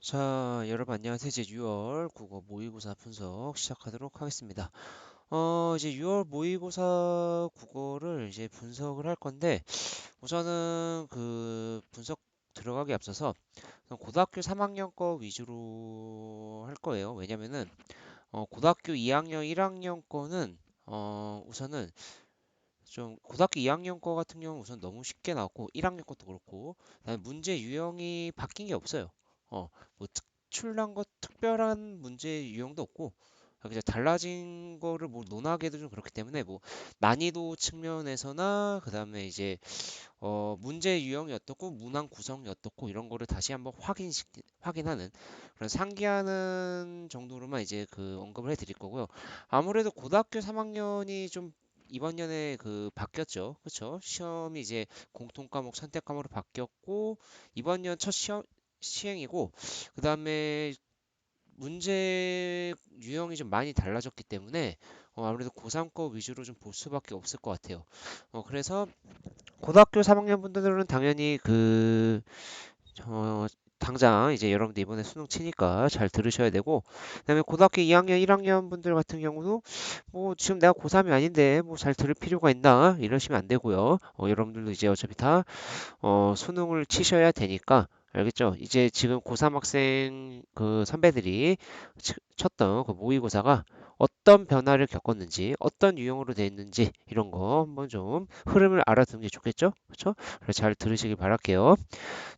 자, 여러분 안녕하세요. 이제 6월 국어 모의고사 분석 시작하도록 하겠습니다. 이제 6월 모의고사 국어를 이제 분석을 할 건데, 우선은 그 분석 들어가기 앞서서 고등학교 3학년 거 위주로 할 거예요. 왜냐면은, 고등학교 2학년, 1학년 거는, 우선은 좀 고등학교 2학년 거 같은 경우는 우선 너무 쉽게 나왔고 1학년 것도 그렇고 그다음에 문제 유형이 바뀐 게 없어요. 뭐 특출난 것 특별한 문제 유형도 없고 그냥 달라진 거를 뭐 논하기도 좀 그렇기 때문에 뭐 난이도 측면에서나 그다음에 이제 문제 유형이 어떻고 문항 구성이 어떻고 이런 거를 다시 한번 확인하는 그런 상기하는 정도로만 이제 그 언급을 해드릴 거고요. 아무래도 고등학교 3학년이 좀 이번 년에 그 바뀌었죠. 그렇죠? 시험이 이제 공통 과목 선택 과목으로 바뀌었고 이번 년 첫 시험 시행이고 그다음에 문제 유형이 좀 많이 달라졌기 때문에 아무래도 고3 거 위주로 좀 볼 수밖에 없을 것 같아요. 그래서 고등학교 3학년 분들은 당연히 어, 당장 이제 여러분들 이번에 수능 치니까 잘 들으셔야 되고, 그다음에 고등학교 2학년, 1학년 분들 같은 경우도 뭐 지금 내가 고3이 아닌데 뭐 잘 들을 필요가 있나 이러시면 안 되고요. 여러분들도 이제 어차피 다 수능을 치셔야 되니까 알겠죠? 이제 지금 고3 학생 그 선배들이 쳤던 그 모의고사가 어떤 변화를 겪었는지, 어떤 유형으로 되어 있는지 이런 거 한번 좀 흐름을 알아두는 게 좋겠죠? 그렇죠? 그래서 잘 들으시길 바랄게요.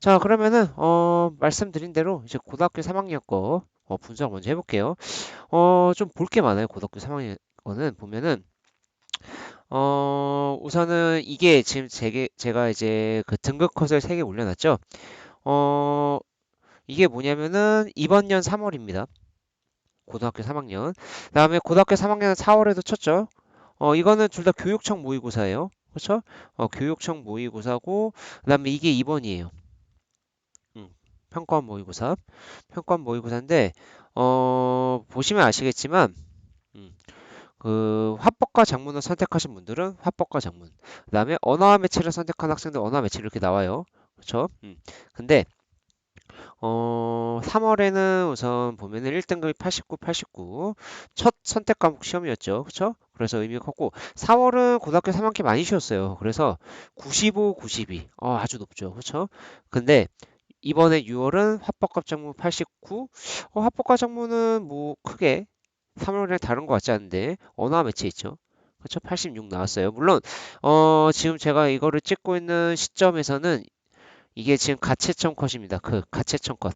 자, 그러면은 말씀드린 대로 이제 고등학교 3학년 거 분석 먼저 해볼게요. 좀 볼 게 많아요. 고등학교 3학년 거는 보면은 우선은 이게 지금 제가 이제 그 등급 컷을 3개 올려놨죠. 어, 이게 뭐냐면은 이번 년 3월입니다. 고등학교 3학년. 그다음에 고등학교 3학년은 4월에도 쳤죠. 이거는 둘 다 교육청 모의고사예요. 그렇죠? 교육청 모의고사고 그다음에 이게 2번이에요. 평가원 모의고사. 평가원 모의고사인데 보시면 아시겠지만 음, 그 화법과 작문을 선택하신 분들은 화법과 작문. 그다음에 언어와 매체를 선택한 학생들 언어와 매체 이렇게 나와요. 그렇죠? 근데 3월에는 우선 보면은 1등급이 89, 89. 첫 선택 과목 시험이었죠. 그쵸? 그래서 의미가 컸고, 4월은 고등학교 3학기 많이 쉬었어요. 그래서 95, 92. 아주 높죠. 그쵸? 근데 이번에 6월은 합법과 작문 89. 합법과 작문은 뭐 크게 3월이랑 다른 것 같지 않은데, 언어와 매체 있죠. 그쵸? 86 나왔어요. 물론, 지금 제가 이거를 찍고 있는 시점에서는 이게 지금 가채점 컷입니다. 그 가채점 컷.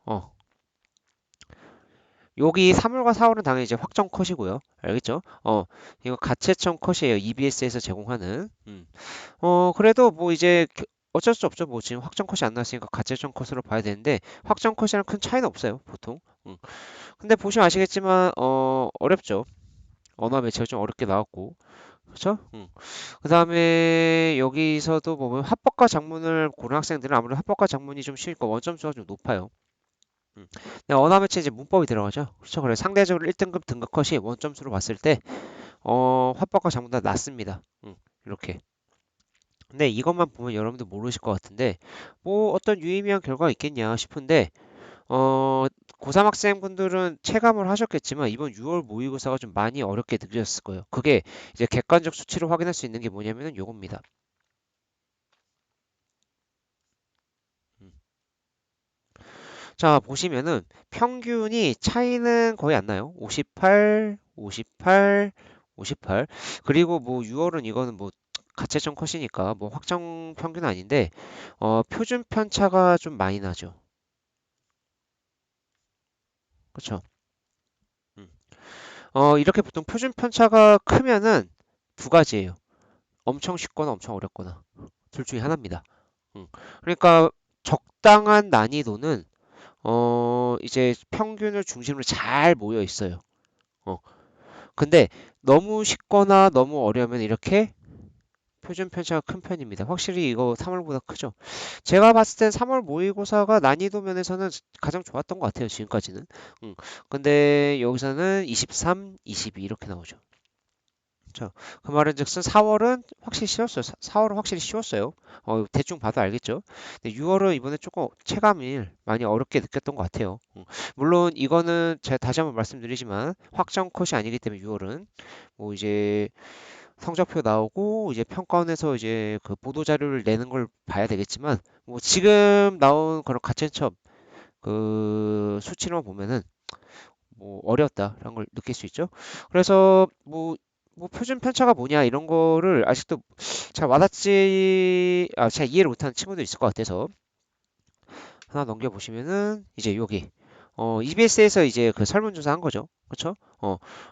어, 여기 3월과 4월은 당연히 이제 확정 컷이고요. 알겠죠? 이거 가채점 컷이에요. EBS에서 제공하는. 그래도 뭐 이제 어쩔 수 없죠. 뭐 지금 확정 컷이 안 나왔으니까 가채점 컷으로 봐야 되는데 확정 컷이랑 큰 차이는 없어요. 보통. 근데 보시면 아시겠지만 어렵죠. 언어 매체가 좀 어렵게 나왔고. 그렇죠? 그다음에 여기서도 보면 합법과 작문을 고른 학생들은 아무래도 합법과 작문이 좀 쉬우니까 원점 수가 좀 높아요. 근데 언어 매체 이제 문법이 들어가죠. 그렇죠? 그래서 상대적으로 1등급 등급 컷이 원점수로 봤을 때 합법과 작문보다 낮습니다. 이렇게. 근데 이것만 보면 여러분들 모르실 것 같은데 뭐 어떤 유의미한 결과가 있겠냐 싶은데 고3 학생분들은 체감을 하셨겠지만 이번 6월 모의고사가 좀 많이 어렵게 느껴졌을 거예요. 그게 이제 객관적 수치로 확인할 수 있는 게 뭐냐면은 요겁니다. 음. 자, 보시면은 평균이 차이는 거의 안 나요. 58, 58, 58. 그리고 뭐 6월은 이거는 뭐 가채점 컷이니까 뭐 확정 평균은 아닌데 표준 편차가 좀 많이 나죠. 그렇죠? 음. 이렇게 보통 표준 편차가 크면은 두 가지예요. 엄청 쉽거나 엄청 어렵거나 둘 중에 하나입니다. 그러니까 적당한 난이도는 이제 평균을 중심으로 잘 모여 있어요. 어, 근데 너무 쉽거나 너무 어려우면 이렇게 표준 편차가 큰 편입니다. 확실히 이거 3월보다 크죠. 제가 봤을 땐 3월 모의고사가 난이도 면에서는 가장 좋았던 것 같아요. 지금까지는. 근데 여기서는 23, 22 이렇게 나오죠. 그쵸? 그 말은즉슨 4월은 확실히 쉬웠어요. 4월은 확실히 쉬웠어요. 대충 봐도 알겠죠? 근데 6월은 이번에 조금 체감일 많이 어렵게 느꼈던 것 같아요. 물론 이거는 제가 다시 한번 말씀드리지만 확정 컷이 아니기 때문에 6월은 뭐 이제 성적표 나오고 이제 평가원에서 이제 그 보도 자료를 내는 걸 봐야 되겠지만 뭐 지금 나온 그런 가채점 그 수치로 보면은 뭐 어려웠다라는 걸 느낄 수 있죠. 그래서 뭐 표준 편차가 뭐냐 이런 거를 아직도 잘 와닿지 잘 이해를 못하는 친구도 있을 것 같아서 하나 넘겨보시면은 이제 여기 EBS에서 이제 그 설문조사 한 거죠. 그렇죠?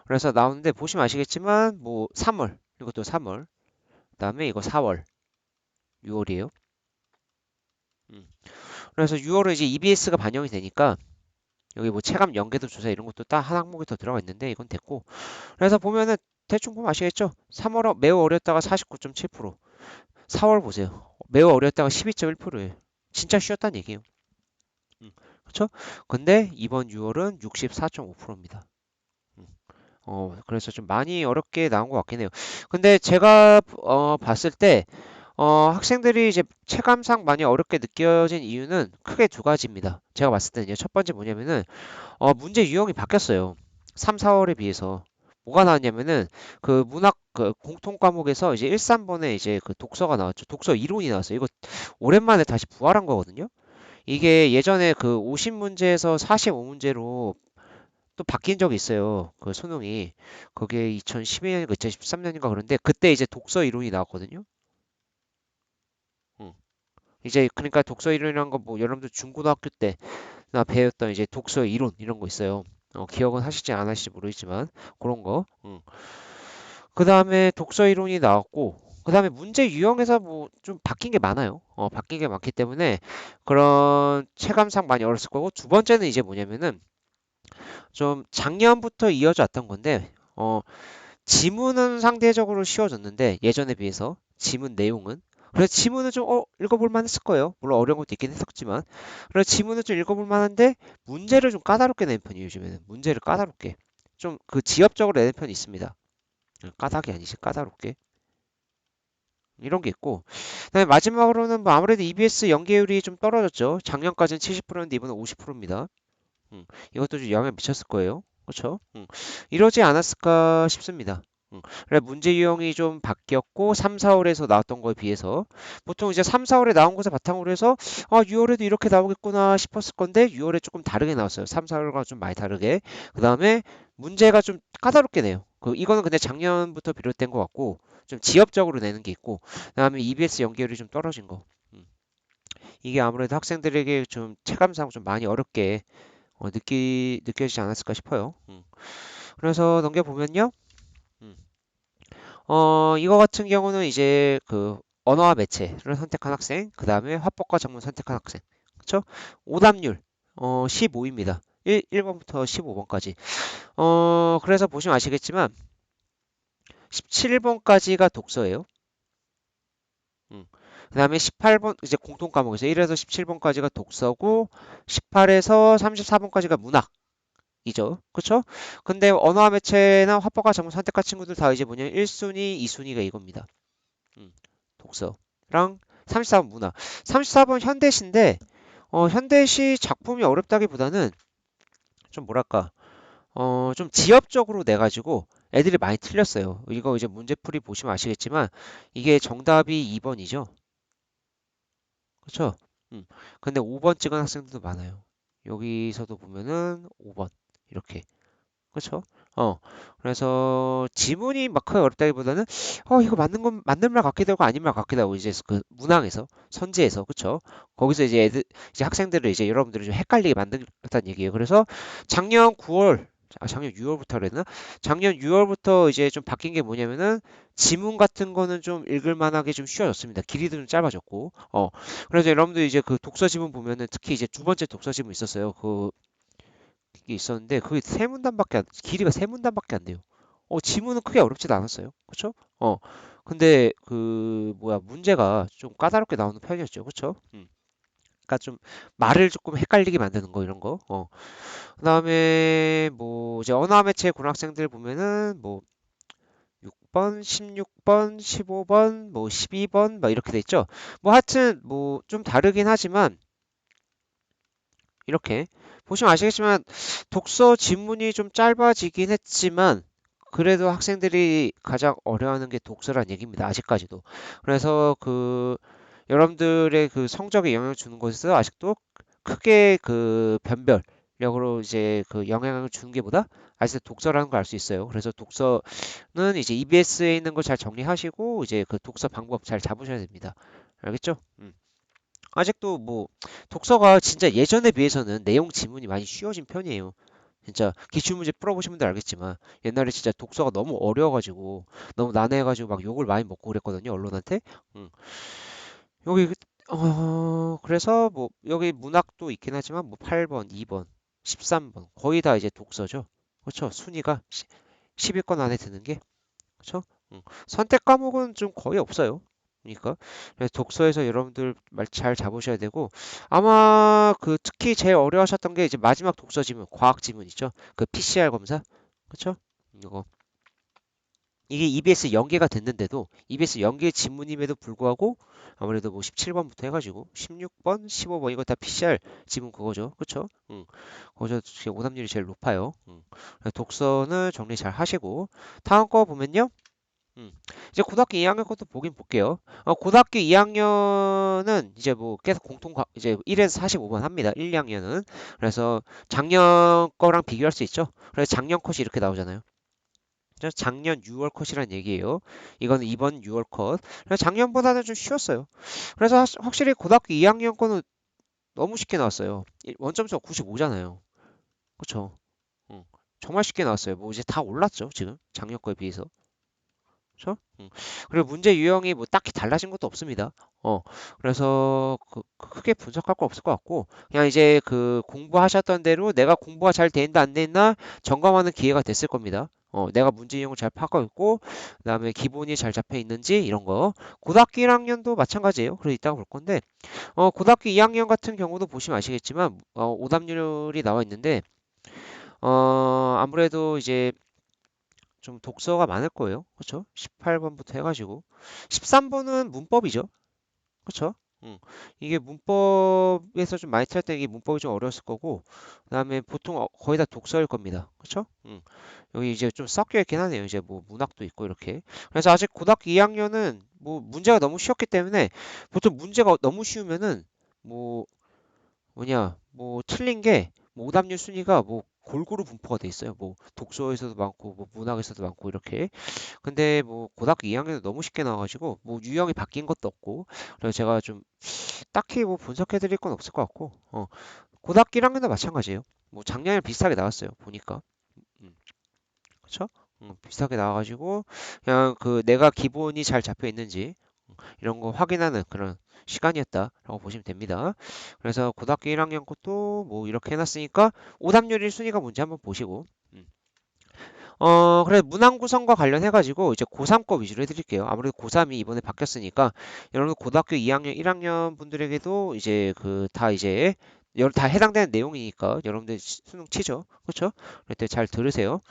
그래서 나오는데 보시면 아시겠지만 뭐 3월 이것도 3월 그다음에 이거 4월 6월이에요. 그래서 6월은 이제 EBS가 반영이 되니까 여기 뭐 체감 연계도 조사 이런 것도 딱 한 항목이 더 들어가 있는데 이건 됐고 그래서 보면은 대충 보면 아시겠죠? 3월 매우 어렸다가 49.7%, 4월 보세요. 매우 어렸다가 12.1%예요. 진짜 쉬웠다는 얘기예요. 그렇죠? 근데 이번 6월은 64.5%입니다. 그래서 좀 많이 어렵게 나온 것 같긴 해요. 근데 제가 봤을 때 학생들이 이제 체감상 많이 어렵게 느껴진 이유는 크게 두 가지입니다. 제가 봤을 때는요. 첫 번째 뭐냐면은 문제 유형이 바뀌었어요. 3, 4월에 비해서. 뭐가 나왔냐면은 그 문학 그 공통 과목에서 이제 1, 3번에 이제 그 독서가 나왔죠. 독서 이론이 나왔어요. 이거 오랜만에 다시 부활한 거거든요. 이게 예전에 그 50문제에서 45문제로 또 바뀐 적이 있어요. 그 수능이. 그게 2012년인가 2013년인가 그런데 그때 이제 독서 이론이 나왔거든요. 응. 이제 그러니까 독서 이론이란 거 뭐 여러분들 중고등학교 때나 배웠던 이제 독서 이론 이런 거 있어요. 기억은 하실지 안 하실지 모르겠지만 그런 거. 응. 그 다음에 독서 이론이 나왔고 그 다음에 문제 유형에서 뭐 좀 바뀐 게 많아요. 바뀐 게 많기 때문에 그런 체감상 많이 어렸을 거고 두 번째는 이제 뭐냐면은 좀 작년부터 이어져 왔던 건데 지문은 상대적으로 쉬워졌는데 예전에 비해서 지문 내용은 그래서 지문은 좀 읽어볼 만했을 거예요. 물론 어려운 것도 있긴 했었지만 그래서 지문은 좀 읽어볼 만한데 문제를 좀 까다롭게 내는 편이에요. 요즘에는 문제를 까다롭게 좀 그 지엽적으로 내는 편이 있습니다. 까닭이 아니지 까다롭게 이런 게 있고 그다음에 마지막으로는 뭐 아무래도 EBS 연계율이 좀 떨어졌죠. 작년까지는 70%였는데 이번엔 50%입니다. 이것도 좀 영향을 미쳤을 거예요. 그렇죠? 이러지 않았을까 싶습니다. 그래 문제 유형이 좀 바뀌었고 3, 4월에서 나왔던 거에 비해서 보통 이제 3, 4월에 나온 것을 바탕으로 해서 6월에도 이렇게 나오겠구나 싶었을 건데 6월에 조금 다르게 나왔어요. 3, 4월과 좀 많이 다르게. 그다음에 문제가 좀 까다롭게 내요. 이거는 근데 작년부터 비롯된 것 같고 좀 지엽적으로 내는 게 있고 그다음에 EBS 연계율이 좀 떨어진 거. 이게 아무래도 학생들에게 좀 체감상 좀 많이 어렵게 느껴지지 않았을까 싶어요. 그래서 넘겨보면요. 음. 이거 같은 경우는 이제 그 언어와 매체를 선택한 학생, 그 다음에 화법과 전문 선택한 학생. 그쵸? 오답률, 15입니다. 1번부터 15번까지. 그래서 보시면 아시겠지만, 17번까지가 독서예요. 그 다음에 18번, 이제 공통 과목에서 1에서 17번까지가 독서고, 18에서 34번까지가 문학. 이죠. 그쵸? 근데 언어와 매체나 화법과 전문 선택한 친구들 다 이제 뭐냐면 1순위, 2순위가 이겁니다. 독서랑 34번 문화. 34번 현대시인데 현대시 작품이 어렵다기보다는 좀 뭐랄까 좀 지엽적으로 내가지고 애들이 많이 틀렸어요. 이거 이제 문제풀이 보시면 아시겠지만 이게 정답이 2번이죠. 그쵸? 근데 5번 찍은 학생들도 많아요. 여기서도 보면은 5번 이렇게 그쵸? 그래서 지문이 막 크게 어렵다기보다는, 이거 맞는 건, 맞는 말 같기도 하고 아닌 말 같기도 하고, 이제 그 문항에서, 선지에서, 그쵸? 거기서 이제 이제 학생들을 이제 여러분들이 좀 헷갈리게 만들었다는 얘기예요. 그래서 작년 9월, 작년 6월부터 그랬나? 작년 6월부터 이제 좀 바뀐 게 뭐냐면은, 지문 같은 거는 좀 읽을 만하게 좀 쉬워졌습니다. 길이도 좀 짧아졌고, 그래서 여러분들 이제 그 독서 지문 보면은 특히 이제 두 번째 독서 지문 있었어요. 게 있었는데 그게 세 문단밖에 길이가 세 문단밖에 안 돼요. 지문은 크게 어렵지도 않았어요. 그쵸? 근데 그 뭐야 문제가 좀 까다롭게 나오는 편이었죠. 그쵸? 그러니까 좀 말을 조금 헷갈리게 만드는 거 이런 거. 그다음에 뭐 이제 언어 매체 고등학생들 보면은 뭐 16번, 16번, 15번, 뭐 12번 막 이렇게 돼 있죠. 뭐 하여튼 뭐 좀 다르긴 하지만 이렇게 보시면 아시겠지만 독서 지문이 좀 짧아지긴 했지만 그래도 학생들이 가장 어려워하는 게 독서란 얘기입니다. 아직까지도. 그래서 그 여러분들의 그 성적에 영향을 주는 것에서 아직도 크게 그 변별력으로 이제 그 영향을 주는 게 보다 아직도 독서라는 걸 알 수 있어요. 그래서 독서는 이제 EBS에 있는 거 잘 정리하시고 이제 그 독서 방법 잘 잡으셔야 됩니다. 알겠죠? 아직도 뭐 독서가 진짜 예전에 비해서는 내용 지문이 많이 쉬워진 편이에요. 진짜 기출문제 풀어보신 분들 알겠지만 옛날에 진짜 독서가 너무 어려워가지고 너무 난해해가지고 막 욕을 많이 먹고 그랬거든요 언론한테. 음. 여기 그래서 뭐 여기 문학도 있긴 하지만 뭐 8번, 2번, 13번 거의 다 이제 독서죠. 그렇죠? 순위가 10위권 안에 드는 게 그렇죠? 선택 과목은 좀 거의 없어요. 그러니까 그래서 독서에서 여러분들 말 잘 잡으셔야 되고 아마 그 특히 제일 어려워하셨던 게 이제 마지막 독서 지문, 과학 지문 있죠? 그 PCR 검사, 그렇죠? 이거 이게 EBS 연계가 됐는데도 EBS 연계 지문임에도 불구하고 아무래도 뭐 17번부터 해가지고 16번, 15번 이거 다 PCR 지문 그거죠, 그렇죠? 거기서 오답률이 제일 높아요. 그래서 독서는 정리 잘 하시고 다음 거 보면요. 이제 고등학교 2학년 것도 보긴 볼게요. 고등학교 2학년은 이제 뭐 계속 이제 1에서 45번 합니다. 1, 2학년은. 그래서 작년 거랑 비교할 수 있죠. 그래서 작년 컷이 이렇게 나오잖아요. 그래서 작년 6월 컷이란 얘기예요. 이거는 이번 6월 컷. 그래서 작년보다는 좀 쉬웠어요. 그래서 확실히 고등학교 2학년 거는 너무 쉽게 나왔어요. 원점수가 95잖아요. 그쵸? 응. 정말 쉽게 나왔어요. 뭐 이제 다 올랐죠, 지금. 작년 거에 비해서. 그렇죠? 그리고 문제 유형이 뭐 딱히 달라진 것도 없습니다. 그래서 크게 분석할 거 없을 것 같고 그냥 이제 그 공부하셨던 대로 내가 공부가 잘 됐나 안 됐나 점검하는 기회가 됐을 겁니다. 내가 문제 유형을 잘 파악하고 있고 그다음에 기본이 잘 잡혀 있는지 이런 거. 고등학교 1학년도 마찬가지예요. 그래서 이따가 볼 건데 고등학교 2학년 같은 경우도 보시면 아시겠지만 오답률이 나와 있는데 아무래도 이제 좀 독서가 많을 거예요. 그렇죠? 18번부터 해가지고 13번은 문법이죠. 그렇죠? 이게 문법에서 좀 많이 틀릴 때 이게 문법이 좀 어려웠을 거고 그다음에 보통 거의 다 독서일 겁니다. 그렇죠? 여기 이제 좀 섞여 있긴 하네요. 이제 뭐 문학도 있고 이렇게. 그래서 아직 고등학교 2학년은 뭐 문제가 너무 쉬웠기 때문에 보통 문제가 너무 쉬우면은 뭐 뭐 틀린 게 뭐 오답률 순위가 뭐 골고루 분포가 돼 있어요. 뭐 독서에서도 많고 뭐 문학에서도 많고 이렇게. 근데 뭐 고등학교 2학년은 너무 쉽게 나와가지고 뭐 유형이 바뀐 것도 없고 그래서 제가 좀 딱히 뭐 분석해 드릴 건 없을 것 같고 고등학교 1학년도 마찬가지예요. 뭐 작년에 비슷하게 나왔어요. 보니까. 음, 그쵸? 비슷하게 나와가지고 그냥 그 내가 기본이 잘 잡혀 있는지 이런 거 확인하는 그런 시간이었다라고 보시면 됩니다. 그래서 고등학교 1학년 것도 뭐 이렇게 해놨으니까 오답률 1순위가 뭔지 한번 보시고 그래 문항 구성과 관련해가지고 이제 고3 거 위주로 해드릴게요. 아무래도 고3이 이번에 바뀌었으니까 여러분 고등학교 2학년, 1학년 분들에게도 이제 그 다 이제 다 해당되는 내용이니까 여러분들 수능 치죠. 그렇죠? 그럴 때 잘 들으세요.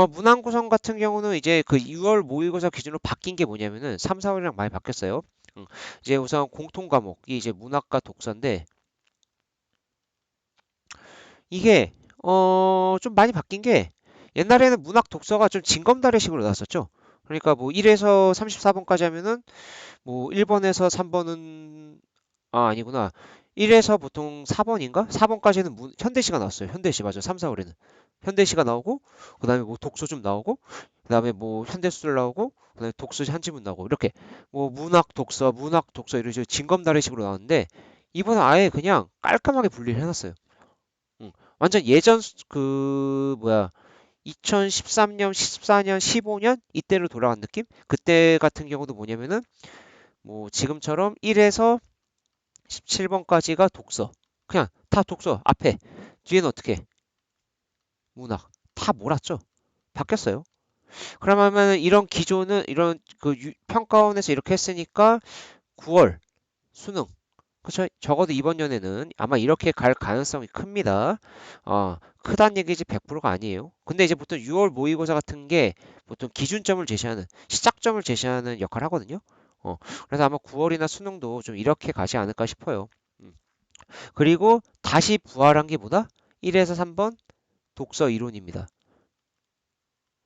문항 구성 같은 경우는 이제 그 6월 모의고사 기준으로 바뀐 게 뭐냐면은 3, 4월이랑 많이 바뀌었어요. 이제 우선 공통 과목이 이제 문학과 독서인데 이게 좀 많이 바뀐 게 옛날에는 문학 독서가 좀 징검다리식으로 나왔었죠. 그러니까 뭐 1에서 34번까지 하면은 뭐 1번에서 3번은 아니구나. 1에서 보통 4번인가? 4번까지는 현대시가 나왔어요. 현대시 맞아. 3, 4월에는. 현대시가 나오고 그다음에 뭐 독서 좀 나오고 그다음에 뭐 현대수술 나오고 그다음에 독서 한지문 나오고 이렇게 뭐 문학 독서 이런 식으로 징검다리식으로 나왔는데 이번엔 아예 그냥 깔끔하게 분리를 해놨어요. 완전 예전 그 뭐야 2013년, 14년, 15년 이때로 돌아간 느낌? 그때 같은 경우도 뭐냐면은 뭐 지금처럼 1에서 17번까지가 독서. 그냥 다 독서. 앞에. 뒤에는 어떻게? 문학. 다 몰았죠. 바뀌었어요. 그러면 이런 기조는 이런 그 평가원에서 이렇게 했으니까 9월 수능 그쵸? 적어도 이번 연에는 아마 이렇게 갈 가능성이 큽니다. 크다는 얘기지 100%가 아니에요. 근데 이제 보통 6월 모의고사 같은 게 보통 기준점을 제시하는, 시작점을 제시하는 역할을 하거든요. 어, 그래서 아마 9월이나 수능도 좀 이렇게 가지 않을까 싶어요. 음. 그리고 다시 부활한 게 뭐다? 1에서 3번 독서 이론입니다.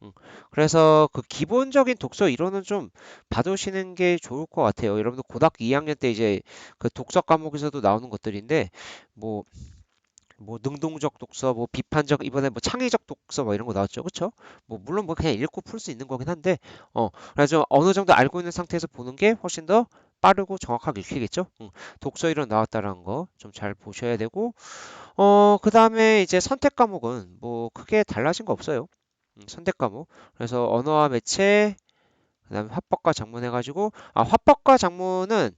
음. 그래서 그 기본적인 독서 이론은 좀 봐두시는 게 좋을 것 같아요. 여러분들 고등학교 2학년 때 이제 그 독서 과목에서도 나오는 것들인데 뭐 능동적 독서, 뭐 비판적 이번에 뭐 창의적 독서 뭐 이런 거 나왔죠, 그렇죠? 뭐 물론 뭐 그냥 읽고 풀 수 있는 거긴 한데 그래서 어느 정도 알고 있는 상태에서 보는 게 훨씬 더 빠르고 정확하게 읽히겠죠? 독서 이론 나왔다라는 거 좀 잘 보셔야 되고 그다음에 이제 선택 과목은 뭐 크게 달라진 거 없어요. 선택 과목. 그래서 언어와 매체, 그다음에 화법과 작문 해가지고 화법과 작문은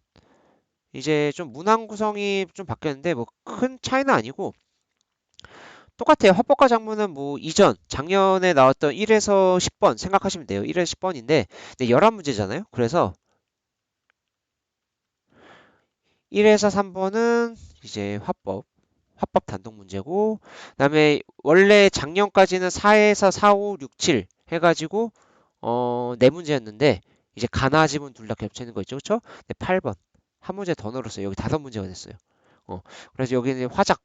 이제 좀 문항 구성이 좀 바뀌었는데 뭐 큰 차이는 아니고 똑같아요. 화법과 작문은 뭐 이전 작년에 나왔던 1에서 10번 생각하시면 돼요. 1에서 10번인데 11문제잖아요. 그래서 1에서 3번은 이제 화법 단독 문제고 그다음에 원래 작년까지는 4에서 4, 5, 6, 7 해가지고 네 문제였는데 이제 가나 지문 둘 다 겹쳐 있는 거 있죠, 그렇죠? 8번 한 문제 더 늘었어요. 여기 5문제가 됐어요. 그래서 여기는 화작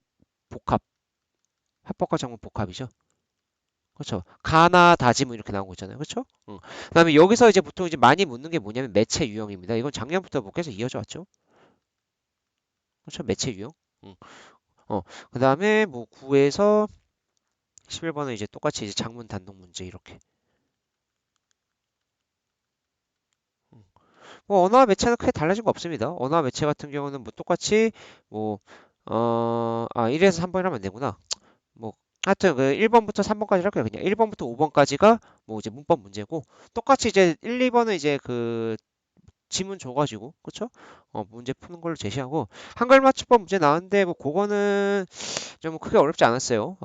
복합, 합법과 작문 복합이죠. 그렇죠. 가나 다지문 이렇게 나온 거 있잖아요, 그렇죠? 그다음에 여기서 이제 보통 이제 많이 묻는 게 뭐냐면 매체 유형입니다. 이건 작년부터 뭐 계속 이어져 왔죠, 그렇죠? 매체 유형. 응. 그다음에 뭐 9에서 11번은 이제 똑같이 이제 작문 단독 문제 이렇게. 음. 뭐 언어와 매체는 크게 달라진 거 없습니다. 언어와 매체 같은 경우는 뭐 똑같이 뭐 1에서 3번 이라면 안 되구나. 뭐 하여튼 그 1번부터 3번까지 할게요. 그냥 1번부터 5번까지가 뭐 이제 문법 문제고 똑같이 이제 1, 2번은 이제 그 지문 줘가지고 그쵸? 문제 푸는 걸로 제시하고 한글 맞춤법 문제 나왔는데 뭐 그거는 좀 크게 어렵지 않았어요.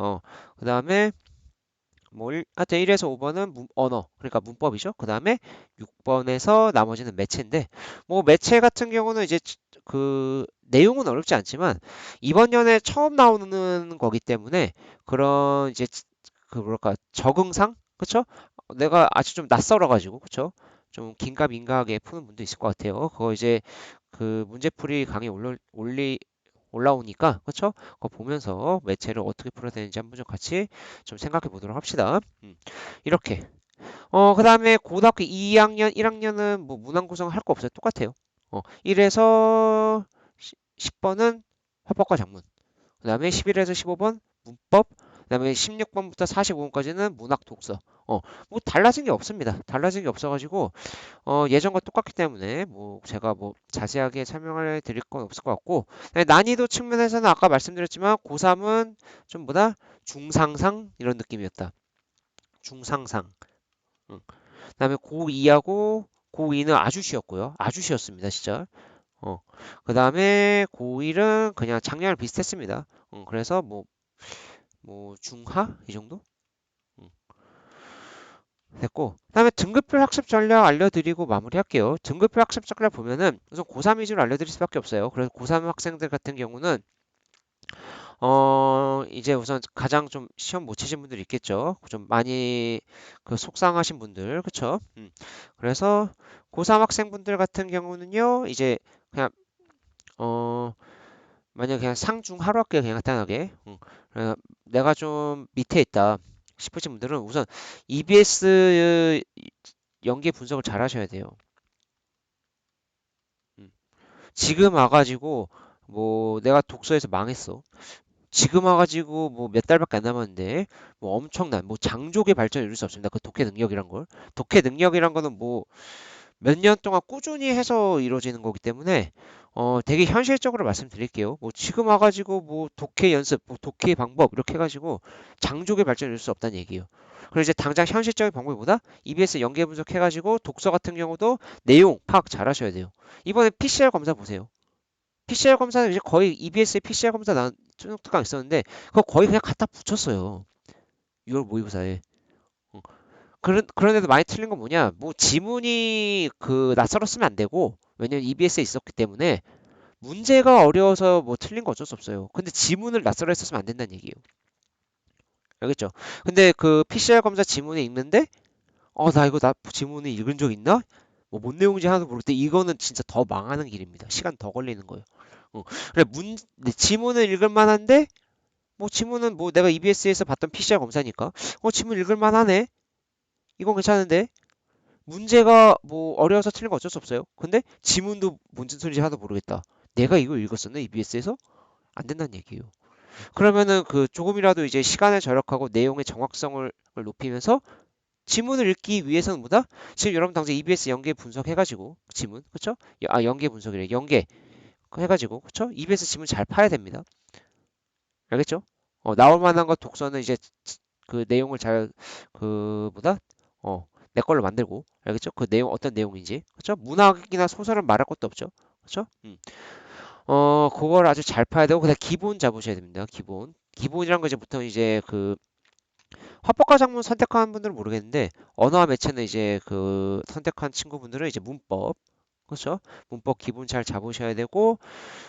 그다음에 뭐 하여튼 1에서 5번은 언어 그러니까 문법이죠. 그다음에 6번에서 나머지는 매체인데 뭐 매체 같은 경우는 이제 그 내용은 어렵지 않지만 이번 년에 처음 나오는 거기 때문에 그런 이제 그 뭐랄까 적응상 그쵸? 내가 아직 좀 낯설어 가지고 그쵸? 좀 긴가민가하게 푸는 분도 있을 것 같아요. 그거 이제 그 문제풀이 강의 올라오니까 그쵸? 그거 보면서 매체를 어떻게 풀어야 되는지 한번 좀 같이 좀 생각해 보도록 합시다. 이렇게. 그다음에 고등학교 2학년, 1학년은 뭐 문항 구성 할 거 없어요. 똑같아요. 1에서 10번은 화법과 작문. 그다음에 11에서 15번 문법. 그다음에 16번부터 45번까지는 문학 독서. 뭐 달라진 게 없습니다. 달라진 게 없어가지고 예전과 똑같기 때문에 뭐 제가 뭐 자세하게 설명을 드릴 건 없을 것 같고 네, 난이도 측면에서는 아까 말씀드렸지만 고3은 좀 보다 중상상 이런 느낌이었다. 중상상. 응. 그다음에 고2하고 고2는 아주 쉬웠고요. 아주 쉬웠습니다, 진짜. 그다음에 고1은 그냥 작년랑 비슷했습니다. 그래서 뭐 중하 이 정도? 응. 됐고 그다음에 등급별 학습 전략 알려드리고 마무리할게요. 등급별 학습 전략 보면은 우선 고3 위주로 알려드릴 수밖에 없어요. 그래서 고3 학생들 같은 경우는 이제 우선 가장 좀 시험 못 치신 분들 있겠죠. 좀 많이 그 속상하신 분들, 그쵸? 그래서 고3 학생분들 같은 경우는요, 이제 그냥 어 만약 그냥 상중 하루 할게요, 그냥 간단하게. 내가 좀 밑에 있다 싶으신 분들은 우선 EBS 연계 분석을 잘 하셔야 돼요. 음. 지금 와가지고 뭐 내가 독서에서 망했어. 지금 와가지고 뭐 몇 달밖에 안 남았는데 뭐 엄청난 뭐 장족의 발전을 이룰 수 없습니다. 그 독해 능력이란 걸. 독해 능력이란 거는 뭐 몇 년 동안 꾸준히 해서 이루어지는 거기 때문에 되게 현실적으로 말씀드릴게요. 뭐 지금 와가지고 뭐 독해 연습, 뭐 독해 방법 이렇게 해가지고 장족의 발전을 이룰 수 없다는 얘기예요. 그리고 이제 당장 현실적인 방법이 뭐다? EBS 연계 분석해가지고 독서 같은 경우도 내용 파악 잘 하셔야 돼요. 이번에 PCR 검사 보세요. PCR 검사는 이제 거의 EBS에 PCR 검사 난 특강 있었는데 그거 거의 그냥 갖다 붙였어요. 6월 모의고사에. 어. 그런데도 많이 틀린 건 뭐냐? 뭐 지문이 그 낯설었으면 안 되고 왜냐면 EBS에 있었기 때문에 문제가 어려워서 뭐 틀린 거 어쩔 수 없어요. 근데 지문을 낯설어 했었으면 안 된다는 얘기예요. 알겠죠? 근데 그 PCR 검사 지문에 읽는데 나 지문을 읽은 적 있나? 뭐 뭔 내용인지 하나도 모르겠는데 이거는 진짜 더 망하는 길입니다. 시간 더 걸리는 거예요. 어. 그래 지문을 읽을 만한데 뭐 지문은 뭐 내가 EBS에서 봤던 PCR 검사니까 지문 읽을 만하네. 이건 괜찮은데 문제가 뭐 어려워서 틀린 거 어쩔 수 없어요. 근데 지문도 뭔 소리인지 하나도 모르겠다. 내가 이거 읽었었나 EBS에서? 안 된다는 얘기예요. 그러면은 그 조금이라도 이제 시간을 절약하고 내용의 정확성을 높이면서 지문을 읽기 위해서는 뭐다? 지금 여러분 당장 EBS 연계 분석해가지고 지문 그쵸? 연계 분석이래 연계 해가지고 그쵸? EBS 지문 잘 파야 됩니다. 알겠죠? 나올 만한 것 독서는 이제 그 내용을 잘 그 뭐다? 내 걸로 만들고 알겠죠? 그 내용 어떤 내용인지 그쵸? 문학이나 소설은 말할 것도 없죠. 그쵸? 그걸 아주 잘 파야 되고 그다음 기본 잡으셔야 됩니다. 기본이란 거 이제 보통 이제 그 화법과 작문 선택한 분들은 모르겠는데 언어와 매체는 이제 그 선택한 친구분들은 이제 문법 그렇죠? 문법 기본 잘 잡으셔야 되고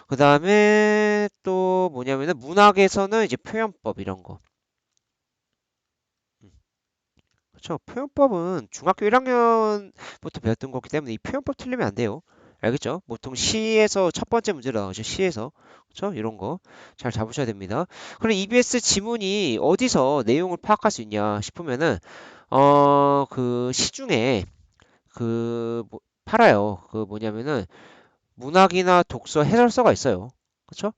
그 다음에 또 뭐냐면은 문학에서는 이제 표현법 이런 거 그렇죠? 표현법은 중학교 1학년부터 배웠던 거기 때문에 이 표현법 틀리면 안 돼요. 알겠죠? 보통 시에서 첫 번째 문제로 나오죠. 시에서. 그렇죠? 이런 거 잘 잡으셔야 됩니다. 그럼 EBS 지문이 어디서 내용을 파악할 수 있냐 싶으면은 그 시중에 팔아요. 그 뭐냐면은 문학이나 독서 해설서가 있어요. 그쵸?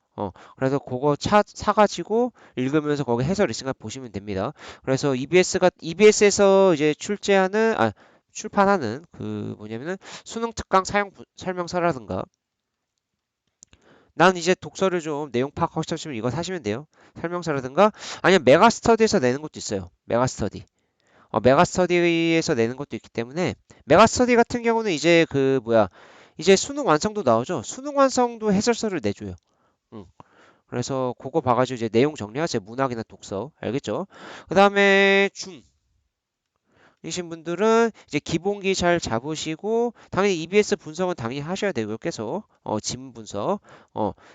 그래서 그거 사가지고 읽으면서 거기 해설 있으니까 보시면 됩니다. 그래서 EBS에서 이제 출판하는 그 뭐냐면은 수능 특강 설명서라든가 난 이제 독서를 좀 내용 파악하고 싶으시면 이거 사시면 돼요. 설명서라든가 아니면 메가스터디에서 내는 것도 있어요. 메가스터디. 메가스터디에서 내는 것도 있기 때문에 메가스터디 같은 경우는 이제 그 뭐야 이제 수능 완성도 나오죠. 수능 완성도 해설서를 내줘요. 응. 그래서 그거 봐가지고 이제 내용 정리하세요. 문학이나 독서 알겠죠? 그 다음에 중이신 분들은 이제 기본기 잘 잡으시고 당연히 EBS 분석은 당연히 하셔야 되고요. 계속 지문 분석,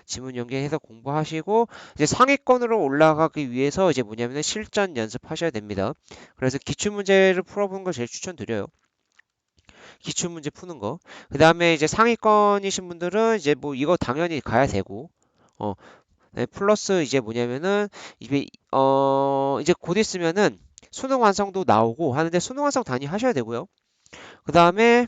지문 연계해서 공부하시고 이제 상위권으로 올라가기 위해서 이제 뭐냐면은 실전 연습하셔야 됩니다. 그래서 기출 문제를 풀어보는 걸 제일 추천드려요. 기출 문제 푸는 거. 그 다음에 이제 상위권이신 분들은 이제 뭐 이거 당연히 가야 되고, 어, 네, 플러스 이제 뭐냐면은 이제 곧 있으면은 수능 완성도 나오고 하는데 수능 완성 단위 하셔야 되고요. 그 다음에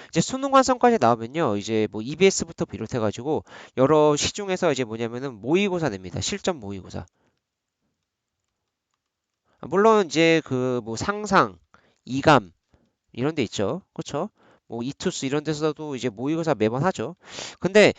이제 수능 완성까지 나오면요, 이제 뭐 EBS부터 비롯해가지고 여러 시중에서 이제 뭐냐면은 모의고사 냅니다. 실전 모의고사. 물론 이제 그 뭐 상상, 이감 이런 데 있죠. 그렇죠? 뭐 이투스 이런 데서도 이제 모의고사 매번 하죠. 근데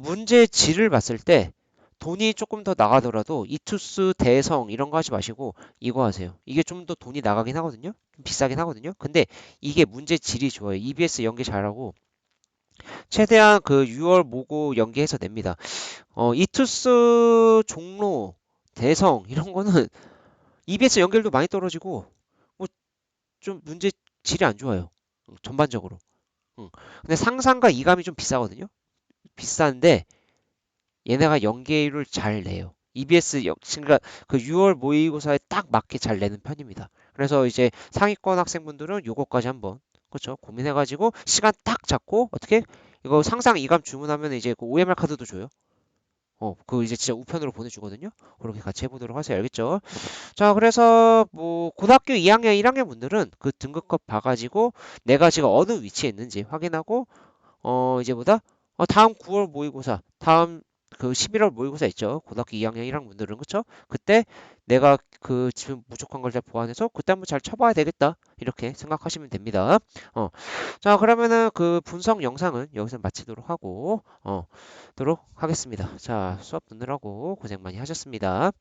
문제 질을 봤을 때 돈이 조금 더 나가더라도 이투스 대성 이런 거 하지 마시고 이거 하세요. 이게 좀 더 돈이 나가긴 하거든요. 좀 비싸긴 하거든요. 근데 이게 문제 질이 좋아요. EBS 연계 잘하고 최대한 그 6월 모고 연계해서 냅니다. 이투스 종로 대성 이런 거는 EBS 연결도 많이 떨어지고 뭐 좀 문제 질이 안 좋아요. 전반적으로. 응. 근데 상상과 이감이 좀 비싸거든요. 비싼데 얘네가 연계율을 잘 내요. EBS 그러니까 그 6월 모의고사에 딱 맞게 잘 내는 편입니다. 그래서 이제 상위권 학생분들은 요거까지 한번 그렇죠 고민해가지고 시간 딱 잡고 어떻게 이거 상상 이감 주문하면 이제 그 OMR 카드도 줘요. 그 이제 진짜 우편으로 보내주거든요. 그렇게 같이 해보도록 하세요. 알겠죠? 자, 그래서 뭐 고등학교 2학년, 1학년 분들은 그 등급컷 봐가지고 내가 지금 어느 위치에 있는지 확인하고 이제 뭐다? 다음 9월 모의고사, 다음 그 11월 모의고사 있죠. 고등학교 2학년 1학년 분들은 그쵸? 그때 내가 그 지금 부족한 걸 잘 보완해서 그때 한번 잘 쳐봐야 되겠다. 이렇게 생각하시면 됩니다. 자, 그러면은 그 분석 영상은 여기서 마치도록 하고, 도록 하겠습니다. 자, 수업 듣느라고 고생 많이 하셨습니다.